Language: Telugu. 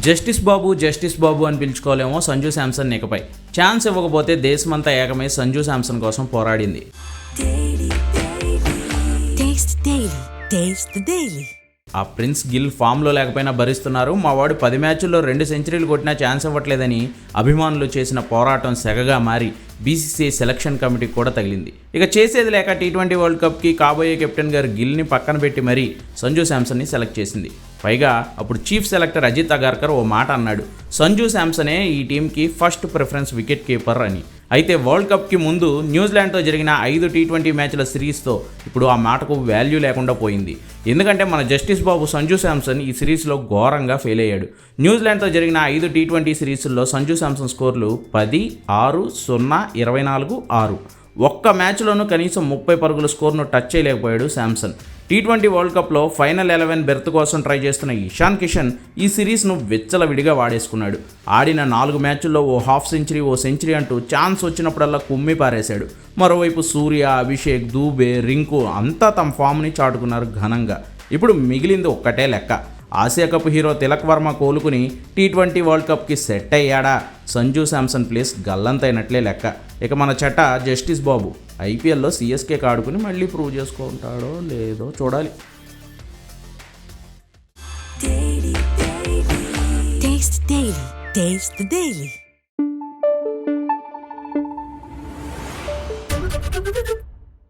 జస్టిస్ బాబు అని పిలుచుకోలేమో సంజు శాంసన్ ఇకపై. ఛాన్స్ ఇవ్వకపోతే దేశమంతా ఏకమై సంజు శాంసన్ కోసం పోరాడింది. ఆ ప్రిన్స్ గిల్ ఫామ్లో లేకపోయినా భరిస్తున్నారు. మా వాడు 10 మ్యాచ్ల్లో 2 సెంచరీలు కొట్టినా ఛాన్స్ ఇవ్వట్లేదని అభిమానులు చేసిన పోరాటం సెగగా మారి బీసీసీఐ సెలక్షన్ కమిటీకి కూడా తగిలింది. ఇక చేసేది లేక T20 వరల్డ్ కప్కి కాబోయే కెప్టెన్ గారు గిల్ని పక్కన పెట్టి మరీ సంజు శాంసన్ని సెలెక్ట్ చేసింది. పైగా అప్పుడు చీఫ్ సెలెక్టర్ అజిత్ అగార్కర్ ఓ మాట అన్నాడు, సంజు శాంసనే ఈ టీంకి ఫస్ట్ ప్రిఫరెన్స్ వికెట్ కీపర్ అని. అయితే వరల్డ్ కప్కి ముందు న్యూజిలాండ్తో జరిగిన 5 T20 మ్యాచ్ల సిరీస్తో ఇప్పుడు ఆ మాటకు వాల్యూ లేకుండా పోయింది. ఎందుకంటే మన జస్టిస్ బాబు సంజు శాంసన్ ఈ సిరీస్లో ఘోరంగా ఫెయిల్ అయ్యాడు. న్యూజిలాండ్తో జరిగిన 5 T20 సిరీస్ల్లో సంజు శాంసన్ స్కోర్లు 10, 6, 0, 24, 6. ఒక్క మ్యాచ్లోనూ కనీసం 30 పరుగుల స్కోర్ను టచ్ చేయలేకపోయాడు శాంసన్. T20 వరల్డ్ కప్లో ఫైనల్ 11 బెర్త్ కోసం ట్రై చేస్తున్న ఇషాన్ కిషన్ ఈ సిరీస్ను విచ్చలవిడిగా వాడేసుకున్నాడు. ఆడిన 4 మ్యాచ్ల్లో ఓ హాఫ్ సెంచరీ, ఓ సెంచరీ అంటూ ఛాన్స్ వచ్చినప్పుడల్లా కుమ్మి పారేశాడు. మరోవైపు సూర్య, అభిషేక్, దూబే, రింకు అంతా తమ ఫామ్ని చాటుకున్నారు ఘనంగా. ఇప్పుడు మిగిలింది ఒక్కటే లెక్క. Asia cup hero Tilak Varma కోలుకుని T20 వరల్డ్ కప్కి సెట్ అయ్యాడా? సంజు శాంసన్ ప్లేస్ గల్లంతైనట్లే లెక్క. ఇక మన చట్ట జస్టిస్ బాబు ఐపీఎల్లో సిఎస్కేకి ఆడుకుని మళ్ళీ ప్రూవ్ చేసుకుంటాడో లేదో చూడాలి. Taste the Daily.